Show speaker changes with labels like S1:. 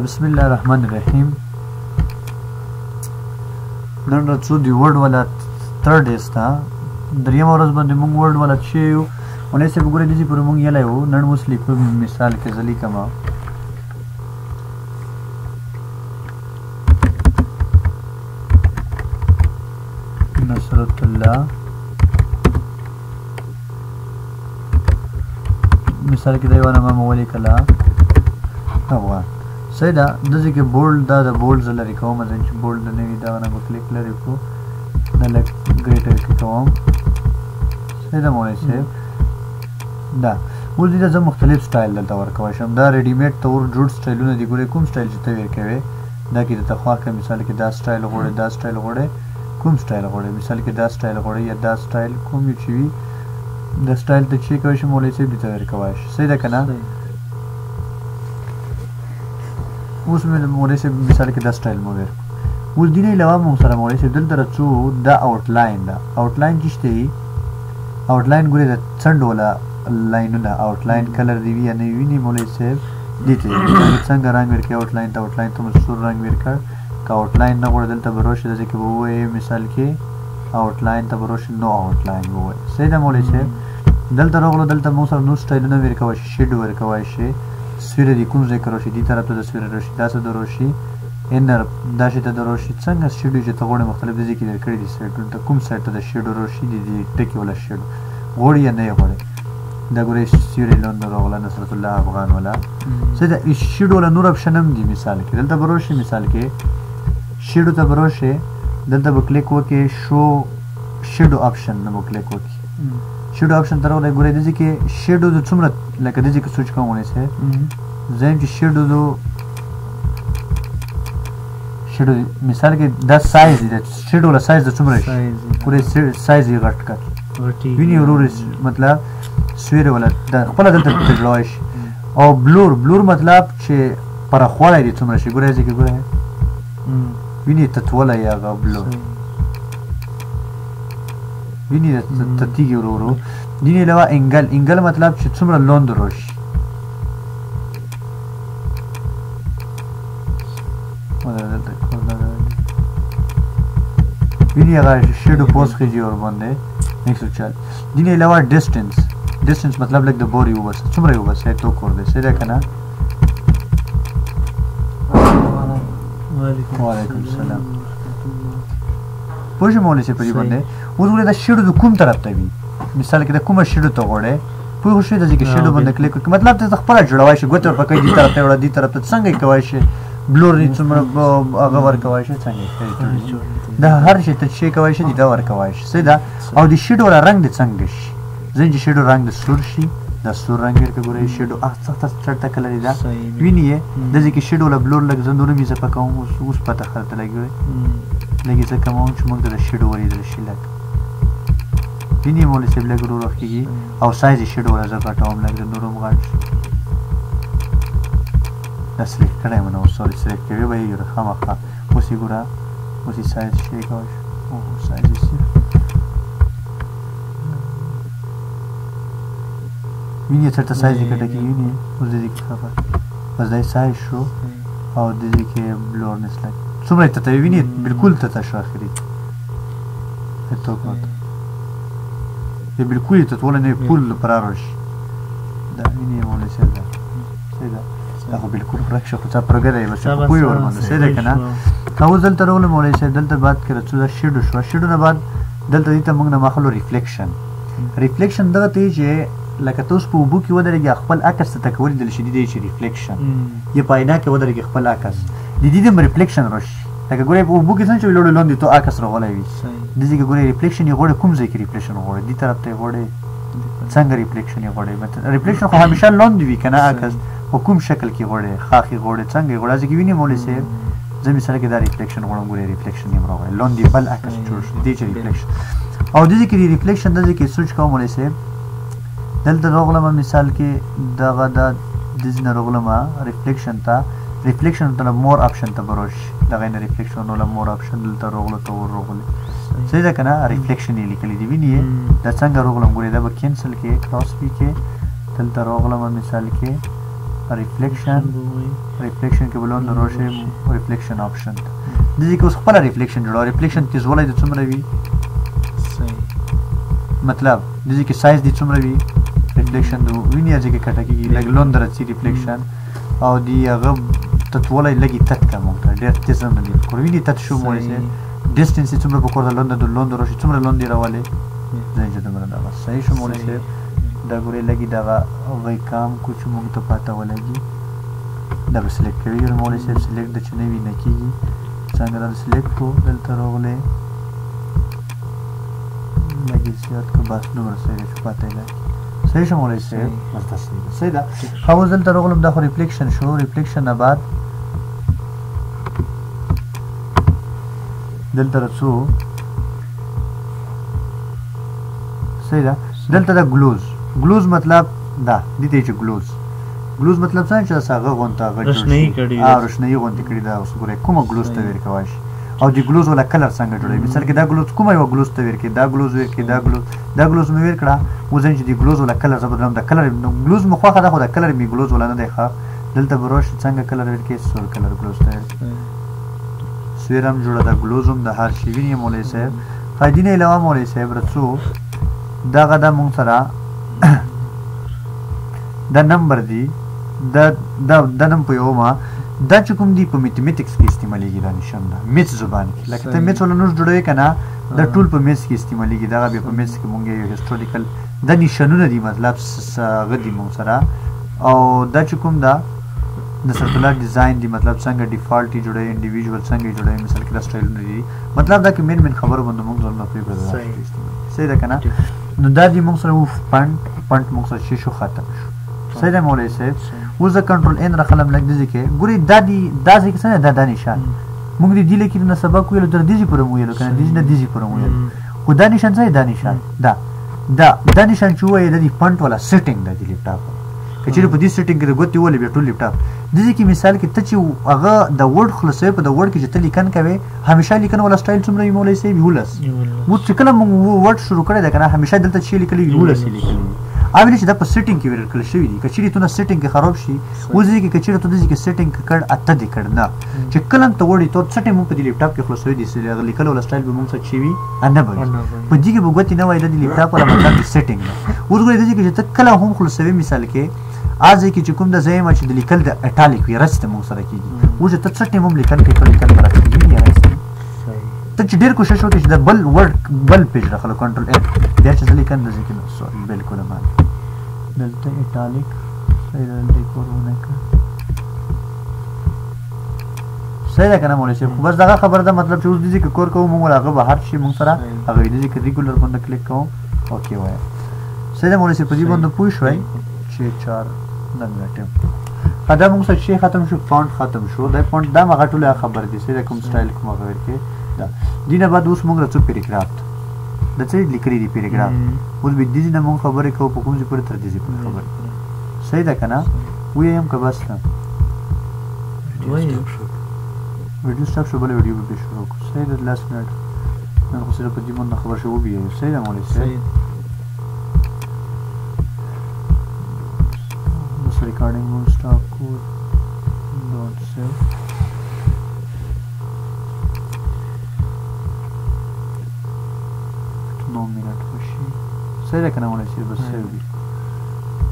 S1: بسم الله الرحمن الرحیم. نن راځو دی ورډ والا تھرډ استا دریم ورځ باندې موږ ورډ والا چې یو ولې څه وګورئ دې پر موږ یلا یو نن مسلی په مثال کې ځلی کما نصرت الله مثال کې دا یو نامه مولي کلا افغان سیدا دځي کې بولډ دا د بولډ لري کوم ځکه چې بولډ نه وي دا نه کلیک لري کو نه لک ګریټر کې کوم سیدا مولي شه دا ول دي د مختلف سټایل دلته ورکوي شم دا ریډی میډ تور جوړ سټایلونه دي ګورې کوم سټایل چې ته ورکوي دا کې د تخوا کې مثال کې دا سټایل غوړې دا سټایل غوړې کوم سټایل غوړې مثال کې دا سټایل غوړې یا دا سټایل کوم چې وي د سټایل ته چې کوي شم مولي شه دي ته ورکوي سیدا کنه اوس مې مولي شه مثال کې دا سټایل مو ور ول دي نه علاوه مو سره مولي شه دلته راځو دا آوټلاین دا آوټلاین چې شته آوټلاین ګورې د څنډ ولا لاینونه آوټلاین کلر دی وی نه ویني مولي شه دته څنګه رنگ ورکې آوټلاین ته آوټلاین ته مسور رنگ ورکړ کا آوټلاین نه غوړ دلته بروشه د ځکه وې مثال کې آوټلاین ته بروشه نو آوټلاین وې سیدا مولي شه دلته راغلو دلته مو سره نو سټایلونه ورکوي شیډ ورکوي شي سویره دی کوم ځای کروشي دی طرف ته د سویره راشي دا څه دروشي انر دا شي ته دروشي څنګه شیډو چې ته غوړې مختلف دي کې درکړي دي سایډونه ته کوم سایډ ته د شیډو روشي دي ټکی ولا شیډو غوړی نه غوړې دا ګورې سویره لون راغله نصرت الله افغان ولا څه دا شیډو ولا نور اپشن هم دي مثال کې دلته بروشي مثال کې شیډو ته بروشي دلته به کلیک وکې شو شیډو اپشن نه کلیک وکې شیډو اپشن تر ولې ګورې دي کې شیډو د څومره لکه دې کې سوچ کومونه سه زم چې شیډو دو شیډو مثال کې دا سایز دی شیډو له سایز د څومره ګورې سایز یې غټ کړ ویني ورور مطلب سویره ولا د خپل دلته تجلوش او بلور مطلب چې پر خوړې دي څومره شي ګورې ځکه ګورې ویني تطوله یا بلور ویني تتیږي ورو دینه علاوه انګل مطلب چې څومره لوند روشي ویني هغه شیډو پوس کیږي اور باندې نیکسټ چل دینه علاوه ډیسټنس مطلب لکه د بوري وبس څومره وبس ته کور دې سره کنه وعلیکم السلام پوه مولي شه په دې باندې ورغله د شیډو د کوم طرف ته وي مثال کې د کومه شیډو ته غوړې پوه شو د ځکه شیډو باندې کلیک وکړه مطلب ته خپل جوړوي شي ګوتور پکې دي طرف ته وړه دي طرف ته څنګه کوي شي بلور دي څومره هغه ور کوي شي څنګه دا هر شي ته شي کوي شي دا ور کوي شي سیدا او د شیډو ولا رنگ د څنګه شي زنجي شیډو رنگ د سور شي د سور رنگ ورکه ګورې شیډو اخته چرته کلر دا ویني د ځکه شیډو ولا بلور لګ زندونه می زپه کوم اوس پته خرته لګي لګي څه کوم چې موږ د شیډو ورې د شي لګ ویني مولي څه لګ ورو راخیږي او سایز شیډو ولا زکه ټاوم لګ نورم غاړ دا سلیکټ کړای مونږ سوري سلیکټ کوي به یو خامخا اوس یې ګوره اوس یې سایز شي کوي او سایز شي ویني چرته سایز کې ټکی ویني اوس دې کې خبر بس دا سایز شو او دې کې بلور نسل څومره ته ویني بالکل ته شو اخري ته کوته دې بالکل ته ټول نه پول پراروش دا ویني مولي څه دا خو بالکل فرق شو خو څه پرګره بس کوی ور باندې څه ده کنه کاوه دلته ورول مولي څه دلته بات کړه چې شیډو نه بعد دلته دې ته موږ نه مخلو ریفلیکشن دغه ته چې لکه تاسو په وبو کې ودرېږي خپل عکس ته تکول د شدید شي ریفلیکشن یا پاینا کې ودرېږي خپل عکس د دې د ریفلیکشن راشي لکه ګورې په وبو کې څنګه ویلوړ لاندې ته عکس راغلی وي د دې کې ګورې ریفلیکشن یې غوړې کوم ځای کې ریفلیکشن غوړې دې طرف ته غوړې څنګه ریفلیکشن یې غوړې مطلب ریفلیکشن خو همیشه لاندې وي کنه عکس په کوم شکل کې غوړې خاخي غوړې څنګه غوړې ځکه ویني مولي سه زمي سره کې دا ریفلیکشن غوړم ګورې ریفلیکشن یې راغلی لاندې بل عکس جوړ شي دې چې ریفلیکشن او دې کې ریفلیکشن د دې کې سوچ کوم مولي سه دلته راغلم مثال کې دغه د دزنه راغلم ریفلیکشن ته مور اپشن ته بروش دغه نه ریفلیکشن ولا مور اپشن دلته راغله ته ورغله څه ده کنه ریفلیکشن یې لیکلي دی ویني دا څنګه راغلم ګورې دا به کینسل کې کراس پی کې دلته راغلم مثال کې ریفلیکشن کې بلون روشه ریفلیکشن آپشن د دې کې اوس خپل ریفلیکشن جوړو ریفلیکشن تیزوالی د څومره وي مطلب د دې کې سایز د څومره وي ریفلیکشن د ویني ځکه کټه کېږي لګ لون درځي ریفلیکشن او دی هغه تطوله لګي تک کوم ډېر تیز نه دي کور ویني تک شو مو سه ډیسټنس څومره په کور د لون روشه څومره لون دی راواله زنجه دمره دا صحیح شو مو سه دا ګوري لګي دا وای کام کوم موږ ته پاته ولګي دا به سلیکټ کوي مو سه سلیکټ د چنه ویني کیږي څنګه دا سلیکټ کو دلته راغله لګي زیات کو بس نو سره شو پاته نه صحیح شو مو سه متصل صحیح دا خو دلته راغلم دا خو ریفلیکشن شو ریفلیکشن نه بعد دلته رسو صحیح دا دلته دا ګلوز مطلب دا دته چې ګلوز مطلب څنګه چې هغه غونټه
S2: روشنايي کړي
S1: روشنايي غونټه کړي دا اوس ګوره کومه ګلوز ته ور کوي او دی ګلوز ولا کلر څنګه جوړوي مثال کې دا ګلوز کومه یو ګلوز ته ور کې دا ګلوز ور کې دا ګلوز مې ور کړه وزن چې دی ګلوز ولا کلر زبردم دا کلر ګلوز مخه دا خو دا کلر می ګلوز ولا نه دی ښه دلته بروش څنګه کلر ور کې سور کلر ګلوز ته سویرم جوړه دا ګلوزم د هر شی ویني مولوی صاحب فائدې نه علاوه مولوی صاحب رسو دا غدا مونږ سره دا نمبر دی دا نم په یو ما دا چې کوم دی په میتھمیټکس کې استعمالېږي دا نشان دا میث زبان کې لکه ته میث ولنوز جوړوي کنه دا ټول په میث کې استعمالېږي دا به په میث کې مونږ یو هیستوریکل دا نشانونه دي مطلب غدي مونږ سره او دا چې کوم دا د سرکولر ډیزاین دی مطلب څنګه ډیفالټ جوړوي انډیویډوال څنګه جوړوي مثال کې دا سټایلونه دي مطلب دا کې مین خبرو باندې مونږ ځل نه پیږو صحیح ده کنه نو دا دی مونږ سره پنټ مونږ سره شي شو ختم شو صحیح ده مولوی صاحب اوس د کنټرول ان رقم لګ دي کې ګوري دا ځکه څنګه دا نشان موږ دې لیکل نه سبق ویلو تر دې پورې مو ویلو کنه دې نه دې پورې مو ویلو خو دا نشان څه دا نشان دا نشان چې وایي د پنټ ولا سیټینګ د لیپټاپ کچېره په دې سیټینګ کې د ګوتې ولې به ټول لیپټاپ د دې کې مثال کې ته چې هغه د ورډ خلاصوي په د ورډ کې چې ته لیکن کوي همیشه لیکن ولا سټایل څومره مولوی صاحب یولس مو چې کله مو ورډ شروع کړی دا کنه همیشه دلته چې لیکلی یولس لیکلی اوبې چې دا په سیټینګ کې ورکل شوی دي کچېره ته سیټینګ کې خراب شي وځي کې کچېره ته دې کې سیټینګ کړ اته دې کړ نه چې کله ته وړي ته سټې مو په دې لیپټاپ کې خلاصوي دي چې لیکل ولا سټایل به مونږ څه چی وي نه به په دې کې وګورئ نه وای د لیپټاپ ولا مطلب سیټینګ وګورئ دې کې چې ته کله هم خلاصوي مثال کې ازي کې چې کوم د زېما چې د لیکل د اټالیک وی رسته مو سره کیږي وجه ته څټه مو لیکل کې ته لیکل راځي یا راځي ته چې ډیر کوشش وکړې چې د بل پیج راخلو کنټرول اف بیا چې لیکل نه ځکه نو سوري بالکل ما دلته اټالیک صحیح دلته کورونه کا صحیح ده کنه مولوی صاحب بس دا خبر ده مطلب چې اوس دې کې کور کوم موږ هغه به هر شي موږ سره هغه دې کې ریګولر باندې کلیک کوم اوکې وای صحیح ده مولوی صاحب په دې باندې پوه شوي 4 نمبر دا موږ څه شي ختم شو فونټ ختم شو دا فونټ دا مغه ټوله خبر دي چې کوم سټایل کوم غوړ کې دا دینه بعد اوس موږ راځو پیراګراف دا څه لیکلي دي پیراګراف اوس به دې نه موږ خبرې کوو په کوم ځای پورې تر دې پورې خبرې صحیح ده کنه ویم که بس نه ویډیو سټاپ شو بل ویډیو به شروع کو صحیح ده لاست منټ نن خو سره په دې باندې خبر شو به صحیح ده مولوی صحیح recording will stop code dot save no minute for she say that can I want to see the save